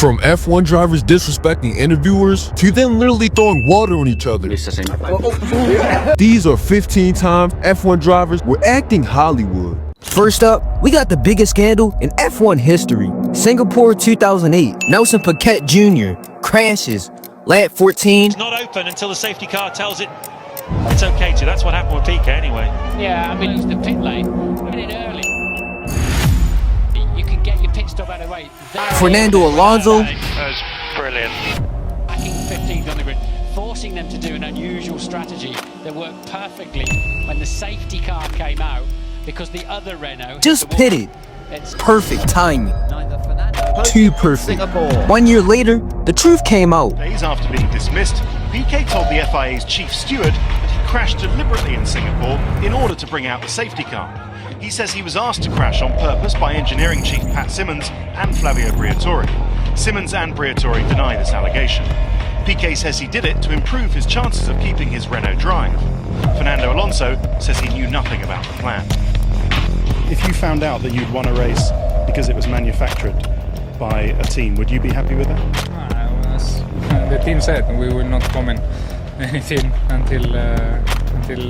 From F1 drivers disrespecting interviewers to them literally throwing water on each other. These are 15 times F1 drivers were acting Hollywood. First up, we got the biggest scandal in F1 history. Singapore 2008, Nelson Piquet Jr. crashes, lap 14. It's not open until the safety car tells it it's okay to. That's what happened with Piquet anyway. Yeah, I mean, it's the pit lane. Get it early. You can get your pit stop out of the way. Fernando Alonso. That was brilliant. Backing 15th on the grid, forcing them to do an unusual strategy that worked perfectly when the safety car came out because the other Renault Just pitted. Perfect timing. Too perfect. 1 year later, the truth came out. Days after being dismissed, Piquet told the FIA's chief steward that he crashed deliberately in Singapore in order to bring out the safety car. He says he was asked to crash on purpose by engineering chief Pat Simmons and Flavio Briatore. Simmons and Briatore deny this allegation. Piquet says he did it to improve his chances of keeping his Renault drive. Fernando Alonso says he knew nothing about the plan. If you found out that you'd won a race because it was manufactured by a team, would you be happy with that? The team said we will not comment anything until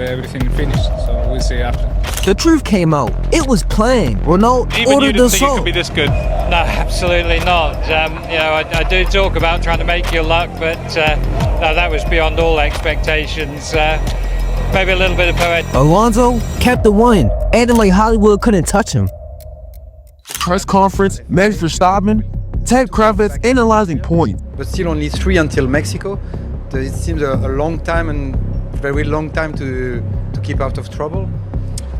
everything finished, so we'll see after. The truth came out. It was planned. Renault Even ordered you the didn't think it salt. could be this good? No, absolutely not. I do talk about trying to make your luck, but no, that was beyond all expectations. Maybe a little bit of poet. Alonso kept the win, acting like Hollywood couldn't touch him. Press conference, Max Verstappen, Ted Kravitz analyzing points. But still only 3 until Mexico. It seems a long time and very long time to keep out of trouble.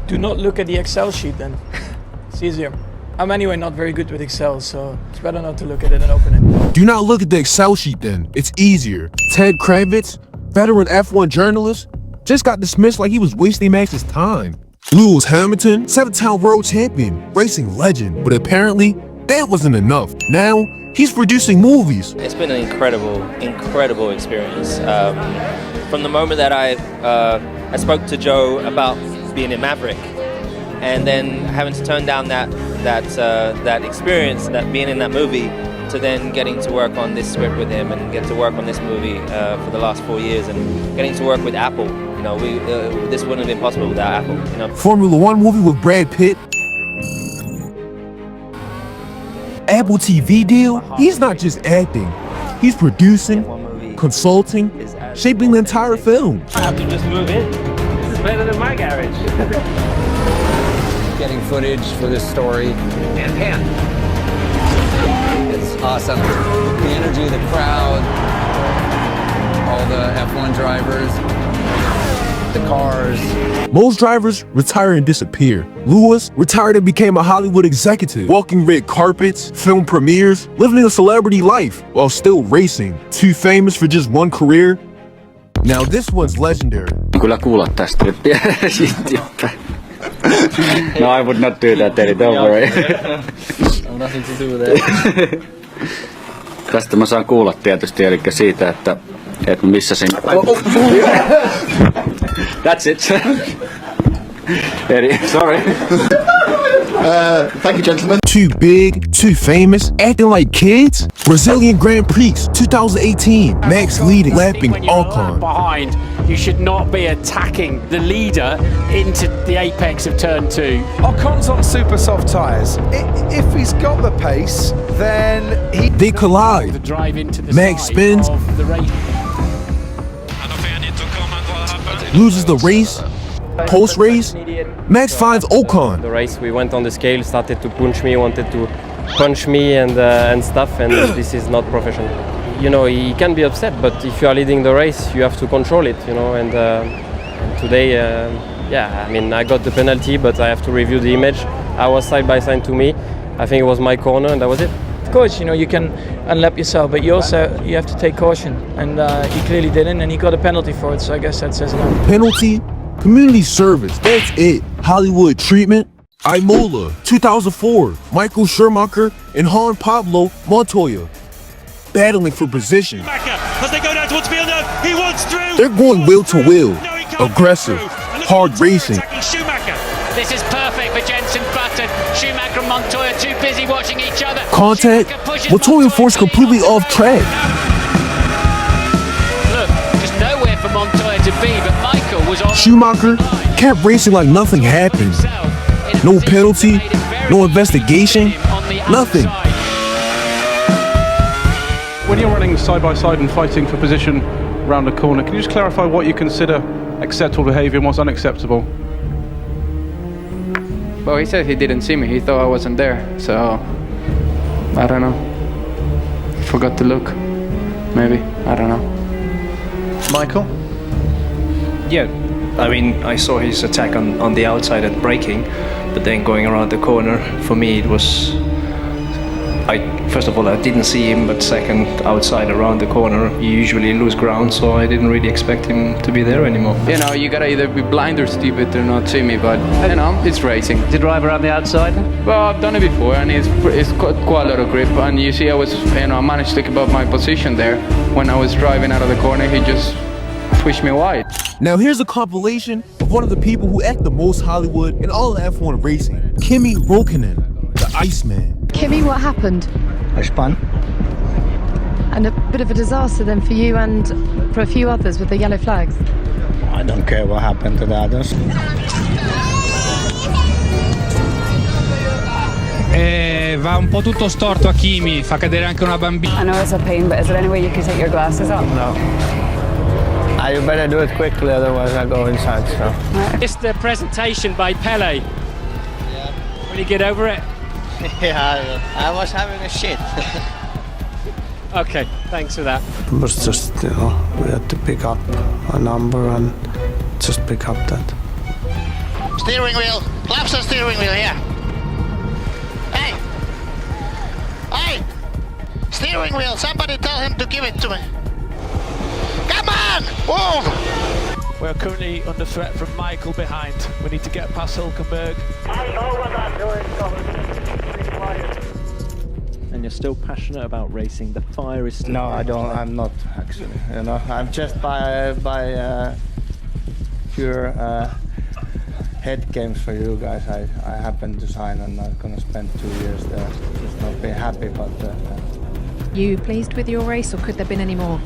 Do not look at the Excel sheet then. It's easier. I'm anyway not very good with Excel, so it's better not to look at it and open it. Do not look at the Excel sheet then. It's easier. Ted Kravitz, veteran F1 journalist, just got dismissed like he was wasting Max's time. Lewis Hamilton, 7-time world champion, racing legend, but apparently that wasn't enough. Now he's producing movies. It's been an incredible experience. From the moment that I spoke to Joe about being in Maverick, and then having to turn down that experience, that being in that movie, to then getting to work on this script with him and get to work on this movie for the last 4 years, and getting to work with Apple. You know, this wouldn't have been possible without Apple. You know, Formula One movie with Brad Pitt. Apple TV deal. He's not just acting. He's producing, consulting, shaping the entire film. I have to just move in. This is better than my garage. Getting footage for this story. And It's awesome. The energy, the crowd, all the F1 drivers, the cars. Most drivers retire and disappear. Lewis retired and became a Hollywood executive, walking red carpets, film premieres, living a celebrity life while still racing. Too famous for just one career? Now this one's legendary. Kyllä kuulat tästä. No, I would not do that, Eddie, don't worry. Nothing to do with that. Tästä mä saan kuulla tietysti, eli siitä, että missasin. That's it. Eddie, sorry. Thank you, gentlemen. Too big, too famous, acting like kids? Brazilian Grand Prix 2018. Max leading, lapping Ocon. Behind, you should not be attacking the leader into the apex of turn 2. Ocon's on super soft tyres. If he's got the pace, then he... They collide. The drive into the Max spins, of the race. loses the race. Post-race, Max finds Ocon. The race, we went on the scale, started to punch me, wanted to punch me and stuff, and this is not professional. You know, he can be upset, but if you are leading the race, you have to control it, you know, and today, yeah, I mean, I got the penalty, but I have to review the image. I was side by side to me. I think it was my corner, and that was it. Of course, you know, you can unlap yourself, but you have to take caution, and he clearly didn't, and he got a penalty for it, so I guess that says enough. Penalty, community service, that's it. Hollywood treatment. Imola, 2004, Michael Schumacher and Juan Pablo Montoya battling for position. As they go down towards field, he wants through. They're going wheel to wheel, aggressive, hard racing. This is perfect for Jenson Button. Schumacher and Montoya too busy watching each other. Contact, Montoya forced completely off track. Look, just nowhere for Montoya to be, but Michael was on. Schumacher kept racing like nothing happened. No penalty, no investigation, nothing. When you're running side by side and fighting for position around the corner, can you just clarify what you consider acceptable behaviour and what's unacceptable? Well, he said he didn't see me. He thought I wasn't there. So, I don't know. Forgot to look. Maybe. I don't know. Michael? Yeah, I mean, I saw his attack on the outside at braking, but then going around the corner, for me it was... First of all, I didn't see him, but second, outside around the corner, you usually lose ground, so I didn't really expect him to be there anymore. You know, you gotta either be blind or stupid to not see me, but, you know, it's racing. Did you drive around the outside? Well, I've done it before, and it's quite a lot of grip, and you see I was, you know, I managed to keep up my position there. When I was driving out of the corner, he just pushed me wide. Now here's a compilation of one of the people who act the most Hollywood in all of F1 racing. Kimi Räikkönen, the Iceman. Kimi, what happened? I spun. And a bit of a disaster then for you and for a few others with the yellow flags. I don't care what happened to the others. Va un po' tutto storto a Kimi, fa cadere anche una bambina. I know it's a pain, but is there any way you can take your glasses off? No. You better do it quickly, otherwise I go inside. So. It's the presentation by Pele. Yeah. Will you get over it? Yeah, I was having a shit. Okay, thanks for that. It was just, you know, we had to pick up a number and just pick up that. Steering wheel, claps on steering wheel, yeah. Hey! Hey! Steering wheel, somebody tell him to give it to me. Come on! Move! We're currently under threat from Michael behind. We need to get past Hülkenberg. I know what I'm doing, so be quiet. And you're still passionate about racing. The fire is still... No, I don't. I'm not actually. You know, I'm just by pure head games for you guys. I happen to sign. I'm not going to spend 2 years there. Just not be happy about that. You pleased with your race, or could there have been any more?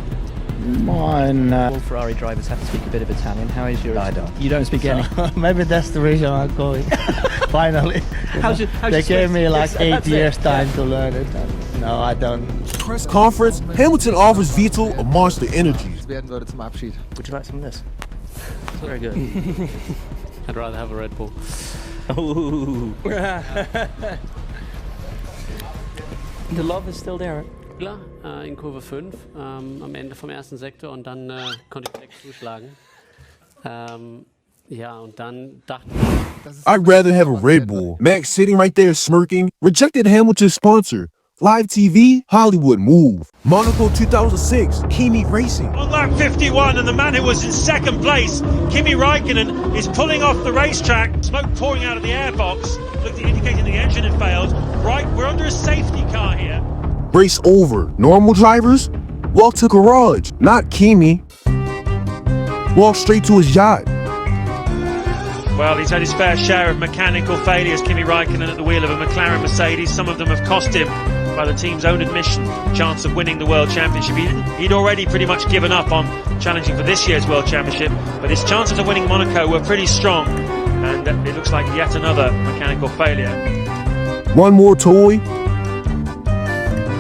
Mine. All Ferrari drivers have to speak a bit of Italian. How is your... I don't. You don't speak any? Maybe that's the reason I'm going. Finally. They gave me like 8 years time to learn it. No, I don't. Press conference, Hamilton offers Vettel a Monster Energy. Would you like some of this? It's very good. I'd rather have a Red Bull. Ooh. The love is still there. In Kurve 5, am Ende vom ersten Sektor, und dann konnte ich direkt zuschlagen. Ja, und dann dachte ich... I'd rather have a Red Bull. Max sitting right there smirking, rejected Hamilton's sponsor. Live TV, Hollywood move. Monaco 2006, Kimi Racing. On lap 51, and the man who was in second place, Kimi Räikkönen, is pulling off the racetrack. Smoke pouring out of the airbox, indicating the engine had failed. Right, we're under a safety car here. Race over. Normal drivers walk to garage, not Kimi. Walk straight to his yacht. Well, he's had his fair share of mechanical failures, Kimi Räikkönen, at the wheel of a McLaren Mercedes. Some of them have cost him, by the team's own admission, the chance of winning the World Championship. He'd already pretty much given up on challenging for this year's World Championship, but his chances of winning Monaco were pretty strong, and it looks like yet another mechanical failure. One more toy.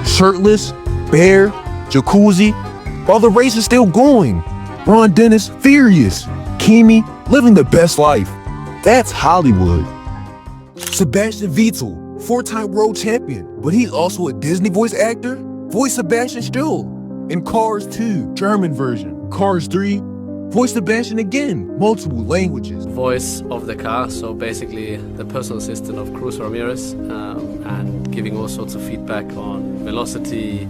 Shirtless, bare, jacuzzi, while the race is still going. Ron Dennis furious. Kimi living the best life. That's Hollywood. Sebastian Vettel, 4-time world champion, but he's also a Disney voice actor. Voice Sebastian Still in Cars 2, German version. Cars 3, voice Sebastian again, multiple languages. Voice of the car, so basically the personal assistant of Cruz Ramirez, and giving all sorts of feedback on velocity,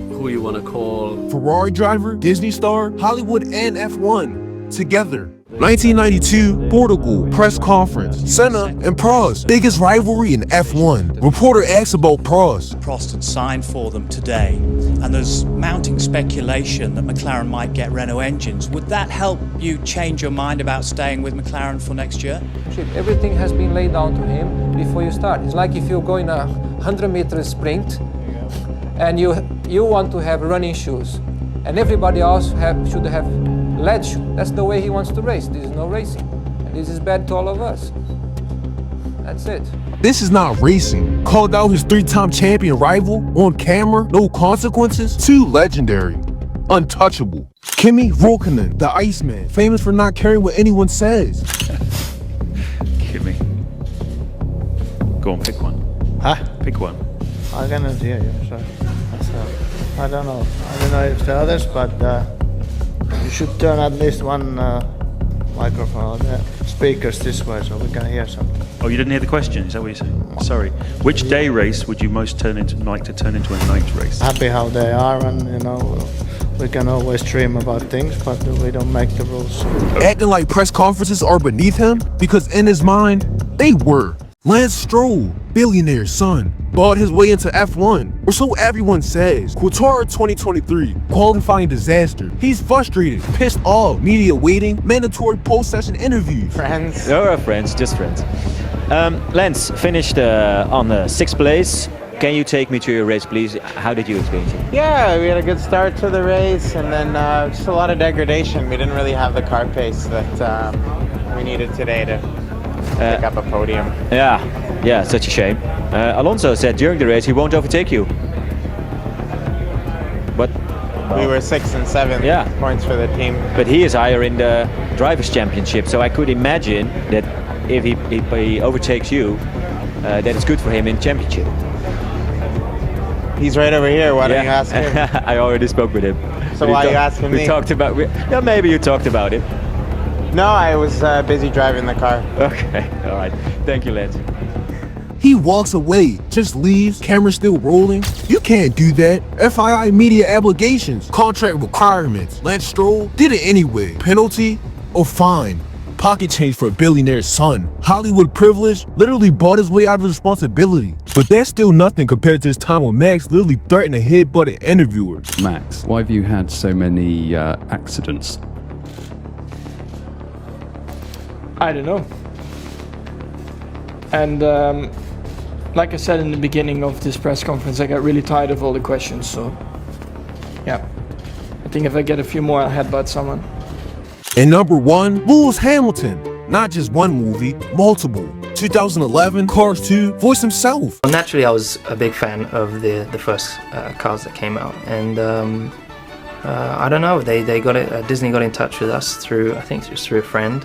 who you want to call. Ferrari driver, Disney star, Hollywood and F1 together. 1992, Portugal, press conference. Senna and Prost, biggest rivalry in F1. Reporter asks about Prost. Prost had signed for them today, and there's mounting speculation that McLaren might get Renault engines. Would that help you change your mind about staying with McLaren for next year? Everything has been laid down to him before you start. It's like if you're going a 100-meter sprint and you want to have running shoes, and everybody else should have lead shoes. That's the way he wants to race. This is no racing, and this is bad to all of us. That's it. This is not racing. Called out his 3-time champion rival on camera, no consequences. Too legendary. Untouchable. Kimi Räikkönen, the Iceman, famous for not caring what anyone says. Kimi. Go on, pick one. Huh? Pick one. I cannot hear you, sorry. I don't know. I don't know if the others, but you should turn at least one microphone, speakers this way, so we can hear something. Oh, you didn't hear the question? Is that what you're saying? Sorry. Which day race would you most like to turn into a night race? Happy how they are, and you know, we can always dream about things, but we don't make the rules. Acting like press conferences are beneath him, because in his mind, they were. Lance Stroll, billionaire's son, bought his way into F1, or so everyone says. Qatar 2023, qualifying disaster. He's frustrated, pissed off, media waiting, mandatory post-session interviews. Friends? No, friends, just friends. Lance finished on 6th place. Can you take me to your race, please? How did you experience it? Yeah, we had a good start to the race, and then just a lot of degradation. We didn't really have the car pace that we needed today to pick up a podium. Yeah, such a shame. Alonso said during the race he won't overtake you. But we were 6th and 7th points for the team. But he is higher in the Drivers' Championship, so I could imagine that if he overtakes you, that it's good for him in Championship. He's right over here. Why don't you ask him? I already spoke with him. So why are you asking me? We talked about. Maybe you talked about it. No, I was busy driving the car. Okay, all right. Thank you, Lance. He walks away, just leaves, camera still rolling. You can't do that. FII media obligations, contract requirements. Lance Stroll did it anyway. Penalty or fine. Pocket change for a billionaire's son. Hollywood privilege, literally bought his way out of responsibility. But that's still nothing compared to his time when Max literally threatened to headbutt an interviewer. Max, why have you had so many accidents? I don't know. And like I said in the beginning of this press conference, I got really tired of all the questions, so yeah. I think if I get a few more, I'll headbutt someone. And number 1, Lewis Hamilton. Not just one movie, multiple. 2011, Cars 2, voiced himself. Naturally, I was a big fan of the first cars that came out, and I don't know, they got it. Disney got in touch with us through, I think it was through a friend.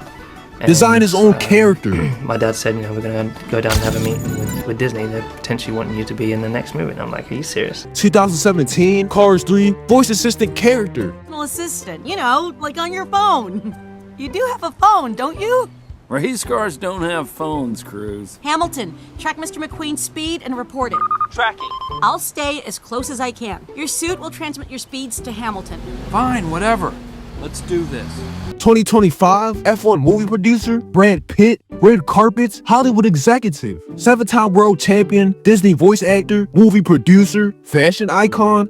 Design his own character. My dad said, you know, we're going to go down and have a meeting with Disney. They're potentially wanting you to be in the next movie. And I'm like, are you serious? 2017, Cars 3, voice assistant character. Personal assistant, you know, like on your phone. You do have a phone, don't you? Race cars don't have phones, Cruz. Hamilton, track Mr. McQueen's speed and report it. Tracking. I'll stay as close as I can. Your suit will transmit your speeds to Hamilton. Fine, whatever. Let's do this. 2025, F1 movie producer, Brad Pitt, red carpets, Hollywood executive, 7-time world champion, Disney voice actor, movie producer, fashion icon.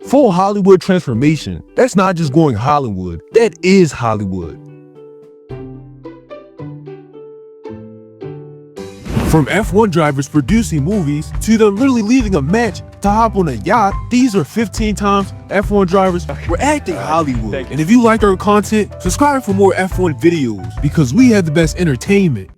Full Hollywood transformation. That's not just going Hollywood, that is Hollywood. From F1 drivers producing movies to them literally leaving a match to hop on a yacht, these are 15 times F1 drivers. We're acting Hollywood. And if you like our content, subscribe for more F1 videos because we have the best entertainment.